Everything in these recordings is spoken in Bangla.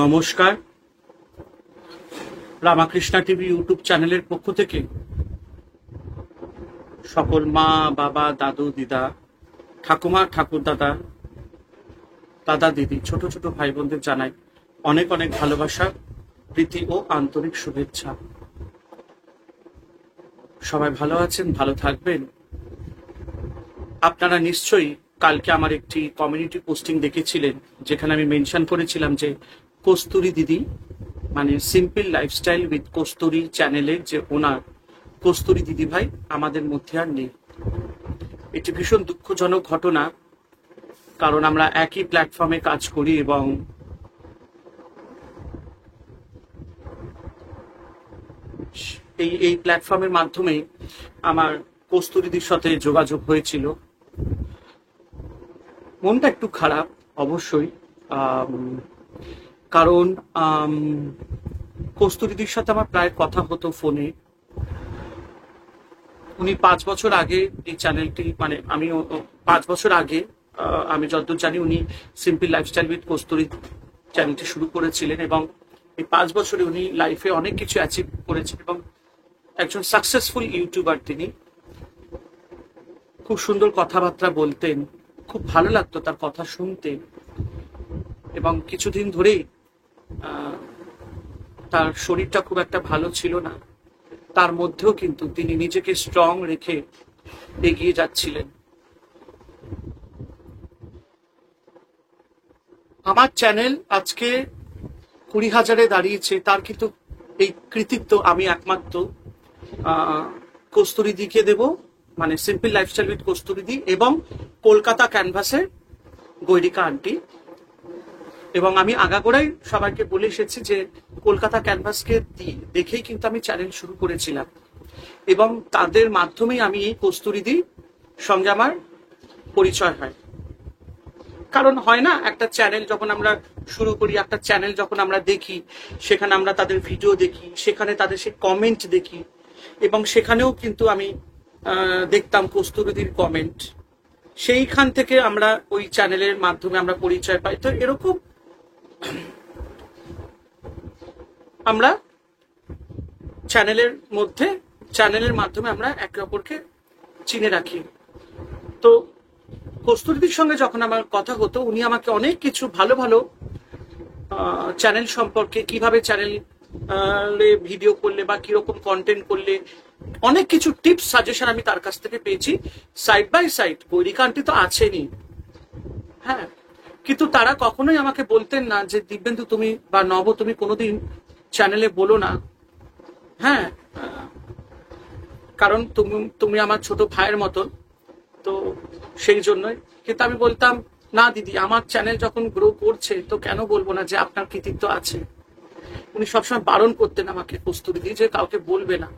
নমস্কার। রামাকৃষ্ণা টিভি ইউটিউব চ্যানেলের পক্ষ থেকে সকল মা, বাবা, দাদু, দিদা, ঠাকুমা, ঠাকুরদাদা, দাদা, দিদি, ছোট ছোট ভাই বোনদের জানাই অনেক অনেক ভালোবাসা, প্রীতি ও আন্তরিক শুভেচ্ছা। সবাই ভালো আছেন, ভালো থাকবেন। আপনারা নিশ্চয়ই কালকে আমার একটি কমিউনিটি পোস্টিং দেখেছিলেন, যেখানে আমি মেনশন করেছিলাম যে কস্তুরী দিদি মানে সিম্পল লাইফস্টাইল উইথ কস্তুরী চ্যানেলের যে ওনার কস্তুরী দিদি ভাই আমাদের মধ্যে আর নেই। এটি ভীষণ দুঃখজনক ঘটনা, কারণ আমরা একই প্ল্যাটফর্মে কাজ করি এবং এই প্ল্যাটফর্মের মাধ্যমে আমার কস্তুরীদির সাথে যোগাযোগ হয়েছিল। মনটা একটু খারাপ অবশ্যই, কারণ কস্তুরীদির সাথে আমার প্রায় কথা হতো ফোনে। উনি 5 বছর আগে এই চ্যানেলটি মানে আমি 5 বছর আগে আমি যতদূর জানি উনি সিম্পল লাইফস্টাইল উইথ কস্তুরী চ্যানেলটি শুরু করেছিলেন এবং এই 5 বছরে উনি লাইফে অনেক কিছু অ্যাচিভ করেছেন এবং একজন সাকসেসফুল ইউটিউবার। তিনি খুব সুন্দর কথাবার্তা বলতেন, খুব ভালো লাগতো তার কথা শুনতে এবং কিছুদিন ধরেই তার শরীরটা খুব একটা ভালো ছিল না, তার মধ্যেও কিন্তু তিনি নিজেকে স্ট্রং রেখে এগিয়ে যাচ্ছিলেন। আমার চ্যানেল আজকে 20,000-এ দাঁড়িয়েছে, তার কিন্তু এই কৃতিত্ব আমি একমাত্র কস্তুরীদিকে দেব, মানে সিম্পল লাইফস্টাইল উইথ কস্তুরীদি এবং কলকাতা ক্যানভাসের গৈরিকা আন্টি। এবং আমি আগাগোড়াই সবাইকে বলে এসেছি যে কলকাতা ক্যানভাসকে দেখেই কিন্তু আমি চ্যানেল শুরু করেছিলাম এবং তাদের মাধ্যমেই আমি এই কস্তুরীদির সঙ্গে আমার পরিচয় হয়। কারণ হয় না, একটা চ্যানেল যখন আমরা শুরু করি, একটা চ্যানেল যখন আমরা দেখি, সেখানে আমরা তাদের ভিডিও দেখি, সেখানে তাদের সে কমেন্ট দেখি এবং সেখানেও কিন্তু আমি দেখতাম কস্তুরীদির কমেন্ট। সেইখান থেকে আমরা ওই চ্যানেলের মাধ্যমে আমরা পরিচয় পাই। তো এরকম আমরা চ্যানেলের মাধ্যমে আমরা একে অপরকে চিনে রাখি। তো কস্তুরীদির সঙ্গে যখন আমার কথা হতো, উনি আমাকে অনেক কিছু ভালো ভালো চ্যানেল সম্পর্কে, কিভাবে চ্যানেলে ভিডিও করলে বা কিরকম কন্টেন্ট করলে, অনেক কিছু টিপস সাজেশন আমি তার কাছ থেকে পেয়েছি। Side by side Gairika aunty তো আছেনই, হ্যাঁ, কিন্তু তারা কখনোই আমাকে বলতেন না যে দিব্যেন্দু তুমি বা নব তুমি কোনোদিন চ্যানেলে বলো না, হ্যাঁ, কারণ তুমি আমার ছোট ভাইয়ের মতন, তো সেই জন্যই। কিন্তু আমি বলতাম না দিদি, আমার চ্যানেল যখন গ্রো করছে তো কেন বলবো না যে আপনার কৃতিত্ব আছে। উনি সবসময় বারণ করতেন আমাকে, কস্তুরীদি, যে কাউকে বলবে না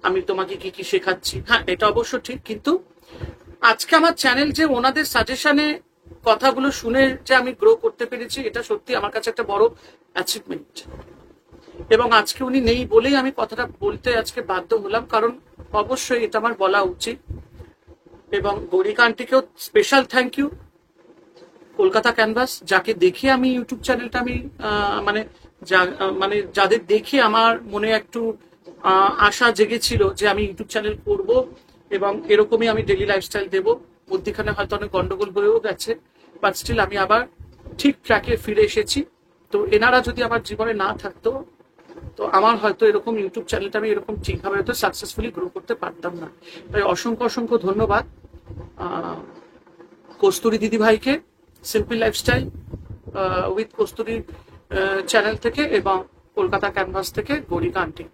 আমি তোমাকে কি কি শেখাচ্ছি। হ্যাঁ, এটা অবশ্য ঠিক, কিন্তু আজকে আমার চ্যানেল যে ওনাদের সাজেশনে কথাগুলো শুনে যে আমি গ্রো করতে পেরেছি, এটা সত্যি আমার কাছে একটা বড় অ্যাচিভমেন্ট। এবং আজকে উনি নেই বলেই আমি কথাটা বলতে আজকে বাধ্য হলাম, কারণ অবশ্যই এটা আমার বলা উচিত। এবং গৈরিকা আন্টিকেও special thank you. Kolkata canvas, যাকে দেখে আমি ইউটিউব চ্যানেলটা আমি মানে যাদের দেখে আমার মনে একটু আশা জেগেছিল যে আমি ইউটিউব চ্যানেল করব এবং এরকমই আমি ডেইলি লাইফস্টাইল দেবো। মধ্যখানে হয়তো অনেক গন্ডগোল হয়েও গেছে, বাট স্টিল আমি আবার ঠিক ট্র্যাকে ফিরে এসেছি। তো এনারা যদি আমার জীবনে না থাকতো তো আমার হয়তো এরকম ইউটিউব চ্যানেলটা আমি এরকম ঠিকভাবে হয়তো সাকসেসফুলি গ্রো করতে পারতাম না। তাই অসংখ্য অসংখ্য ধন্যবাদ কস্তুরী দিদি ভাইকে, simple lifestyle with Kasturi channel থেকে এবং কলকাতা ক্যানভাস থেকে গৈরিকা আন্টি।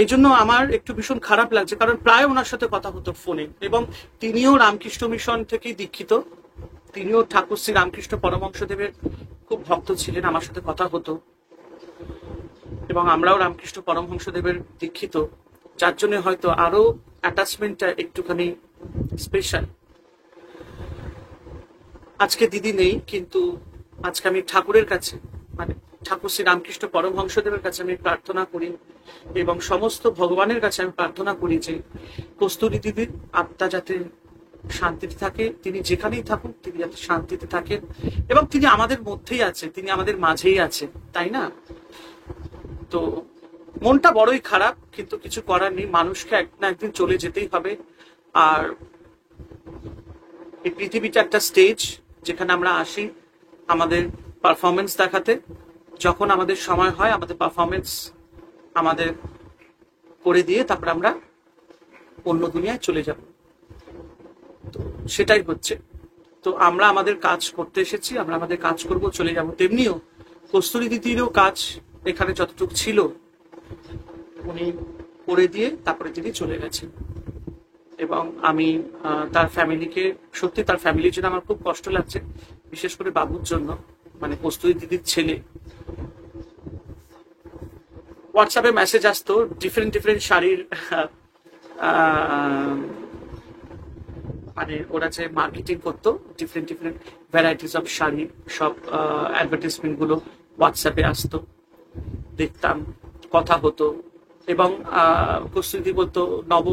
এই জন্য আমার একটু ভীষণ খারাপ লাগছে, কারণ প্রায় ওনার সাথে কথা হতো ফোনে এবং তিনিও রামকৃষ্ণ মিশন থেকেই দীক্ষিত, তিনিও ঠাকুর শ্রী রামকৃষ্ণ পরমহংসদেবের খুব ভক্ত ছিলেন। আমার সাথে কথা হতো এবং আমরাও রামকৃষ্ণ পরমহংসদেবের দীক্ষিত, যার জন্য হয়তো আরো অ্যাটাচমেন্টটা একটুখানি স্পেশাল। আজকে দিদি নেই, কিন্তু আজকে আমি ঠাকুরের কাছে, মানে ঠাকুর শ্রী রামকৃষ্ণ পরমহংসদেবের কাছে আমি প্রার্থনা করি এবং সমস্ত ভগবানের কাছে আমি প্রার্থনা করি যে কস্তুরী দিদির আত্মা যাতে শান্তিতে থাকে, তিনি যেখানেই থাকুন তিনি যাতে শান্তিতে থাকেন, এবং তিনি আমাদের মধ্যেই আছে, তিনি আমাদের মাঝেই আছে, তাই না? তো মনটা বড়ই খারাপ, কিন্তু কিছু করার নেই, মানুষকে এক না একদিন চলে যেতেই হবে। আর এই পৃথিবীটা একটা স্টেজ, যেখানে আমরা আসি আমাদের পারফরমেন্স দেখাতে। যখন আমাদের সময় হয় আমাদের পারফরমেন্স আমাদের করে দিয়ে তারপর আমরা অন্য দুনিয়ায় চলে যাব। তো সেটাই হচ্ছে। তো আমরা আমাদের কাজ করতে এসেছি, আমরা আমাদের কাজ করব, চলে যাব। তেমনিও কস্তুরী দিদিরও কাজ এখানে যতটুকু ছিল উনি করে দিয়ে তারপরে তিনি চলে গেছেন। এবং আমি তার ফ্যামিলিকে, সত্যি তার ফ্যামিলির জন্য আমার খুব কষ্ট লাগছে, বিশেষ করে বাবুর জন্য, মানে কস্তুরী দিদির ছেলে। হোয়াটসঅ্যাপে মেসেজ আসতো ডিফারেন্ট শাড়ির, মানে ওরা যে মার্কেটিং করতো ডিফারেন্ট ভ্যারাইটিস অফ শাড়ি, সব অ্যাডভার্টাইজমেন্ট গুলো হোয়াটসঅ্যাপে আসতো, দেখতাম, কথা হতো। এবং কস্তুরী বলতো নব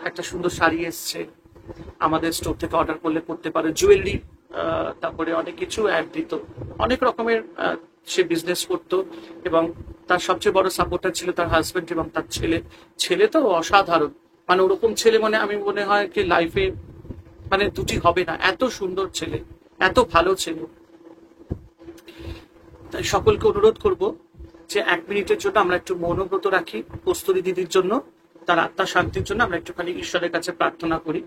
একটা সুন্দর শাড়ি এসছে, আমাদের স্টোর থেকে অর্ডার করলে করতে পারো, জুয়েলারি, তারপরে অনেক কিছু অ্যাড দিত, অনেক রকমের সে বিজনেস করতো। এবং তার সবচেয়ে বড় সাপোর্টার ছিল তার হাজবেন্ড এবং তার ছেলে। ছেলে তো অসাধারণ, মানে ওরকম ছেলে মানে আমি মনে হয় কি লাইফে মানে দুটি হবে না, এত সুন্দর ছেলে, এত ভালো ছেলে। তাই সকলকে অনুরোধ করব যে 1 মিনিটের জন্য আমরা একটু মৌনব্রত রাখি, কস্তুরী দিদির জন্য, তার আত্মার শান্তির জন্য আমরা একটুখানি ঈশ্বরের কাছে প্রার্থনা করি।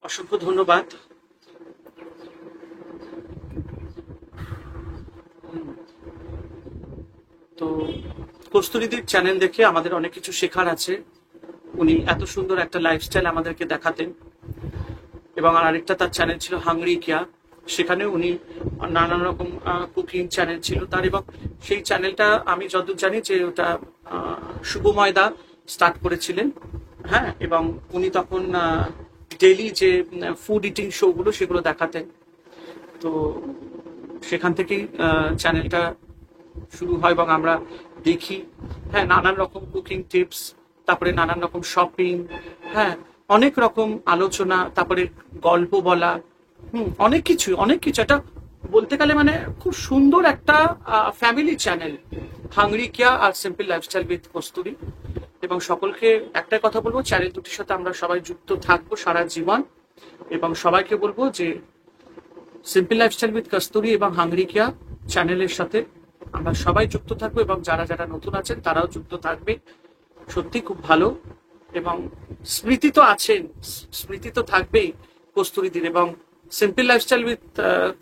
অসংখ্য ধন্যবাদ। তো কস্তুরীদির চ্যানেল দেখে আমাদের অনেক কিছু শেখার আছে। উনি এত সুন্দর একটা লাইফস্টাইল আমাদেরকে দেখাতেন। এবং আরেকটা তার চ্যানেল ছিল হাংরি কিয়া, সেখানে উনি নানান রকম কুকিং চ্যানেল ছিল তার। এবং সেই চ্যানেলটা আমি যতদূর জানি যে ওটা শুভময়দা স্টার্ট করেছিলেন। হ্যাঁ, এবং উনি তখন ডেইলি যে ফুড ইটিং শোগুলো সেগুলো দেখাতেন। তো সেখান থেকেই চ্যানেলটা শুরু হয় এবং আমরা দেখি। হ্যাঁ, নানান রকম কুকিং টিপস, তারপরে নানান রকম শপিং, হ্যাঁ অনেক রকম আলোচনা, তারপরে গল্প বলা, অনেক কিছু এটা বলতে গেলে মানে খুব সুন্দর একটা ফ্যামিলি চ্যানেল, হাংরি কিয়া আর সিম্পল লাইফস্টাইল উইথ কস্তুরী। এবং সকলকে একটাই কথা বলবো, চ্যানেল দুটির সাথে আমরা সবাই যুক্ত থাকবো সারা জীবন। এবং সবাইকে বলবো যে সিম্পল লাইফস্টাইল উইথ কস্তুরী এবং হাংরি কিয়া চ্যানেলের সাথে আমরা সবাই যুক্ত থাকবো, এবং যারা যারা নতুন আছেন তারাও যুক্ত থাকবে। সত্যি খুব ভালো। এবং স্মৃতি তো আছেন, স্মৃতি তো থাকবেই কস্তুরীদের। এবং simple lifestyle with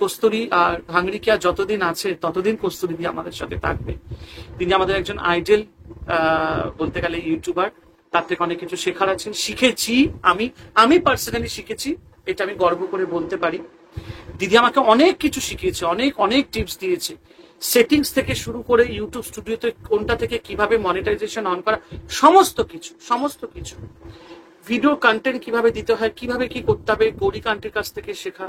Kasturi are hungry কিয়া যতদিন আছে ততদিন কস্তুরী আমাদের সাথে থাকবে। তিনি আমাদের একজন আইডল বলতে গেলে ইউটিউবার, তার থেকে অনেক কিছু শেখার আছে, শিখেছি। আমি পার্সোনালি শিখেছি, এটা আমি গর্ব করে বলতে পারি। দিদি আমাকে অনেক কিছু শিখিয়েছে, অনেক টিপস দিয়েছে, সেটিংস থেকে শুরু করে ইউটিউব স্টুডিওতে কোনটা থেকে কিভাবে মনিটাইজেশন অন করা, সমস্ত কিছু। ভিডিও কন্টেন্ট কিভাবে দিতে হয়, কিভাবে কি করতে হবে, গৌরী আন্টির কাছ থেকে শেখা।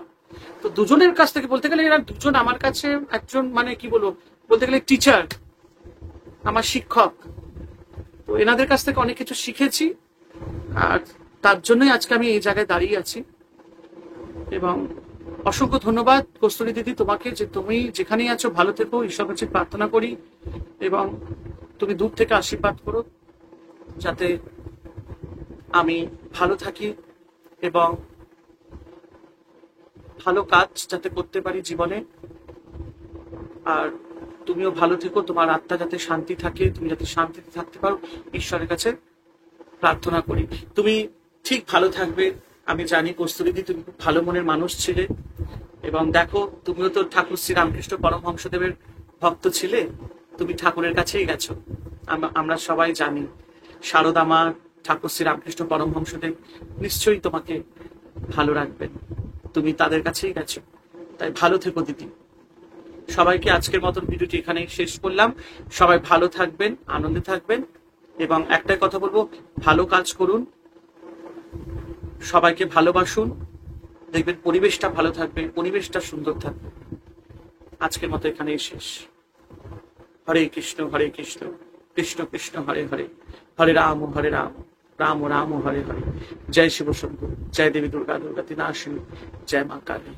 তো দুজনের কাছ থেকে বলতে গেলে এরা দুজন আমার কাছে একজন মানে কি বলবো, বলতে গেলে টিচার, আমার শিক্ষক। তো এনাদের কাছ থেকে অনেক কিছু শিখেছি, আর তার জন্যই আজকে আমি এই জায়গায় দাঁড়িয়ে আছি। এবং অসংখ্য ধন্যবাদ কস্তুরী দিদি তোমাকে, যে তুমি যেখানেই আছো ভালো থেকো, ঈশ্বর কাছে প্রার্থনা করি এবং তুমি দূর থেকে আশীর্বাদ করো যাতে আমি ভালো থাকি এবং ভালো কাজ যাতে করতে পারি জীবনে। আর তুমিও ভালো থেকো, তোমার আত্মা যাতে শান্তি থাকে, তুমি যাতে শান্তিতে থাকতে পারো, ঈশ্বরের কাছে প্রার্থনা করি। তুমি ঠিক ভালো থাকবে আমি জানি কস্তুরীদি, তুমি খুব ভালো মনের মানুষ ছিলে। এবং দেখো, তুমিও তো ঠাকুর শ্রী রামকৃষ্ণ পরমহংসদেবের ভক্ত ছিলে, তুমি ঠাকুরের কাছেই গেছো। আমরা সবাই জানি শারদা মা, ঠাকুর শ্রী রামকৃষ্ণ পরমহংসদেব নিশ্চয়ই তোমাকে ভালো রাখবেন, তুমি তাদের কাছেই গেছো। তাই ভালো থেকো দিদি। সবাইকে আজকের মতন ভিডিওটি এখানেই শেষ করলাম। সবাই ভালো থাকবেন, আনন্দে থাকবেন এবং একটাই কথা বলবো, ভালো কাজ করুন, সবাইকে ভালোবাসুন, দেখবেন পরিবেশটা ভালো থাকবে, পরিবেশটা সুন্দর থাকবে। আজকের মতো এখানেই শেষ। হরে কৃষ্ণ কৃষ্ণ কৃষ্ণ হরে হরে, হরে রাম রাম রাম হরে হরে। জয় শিব শম্ভু, জয় দেবী দুর্গা, দুর্গা তিনাশিনী, জয় মা কালী।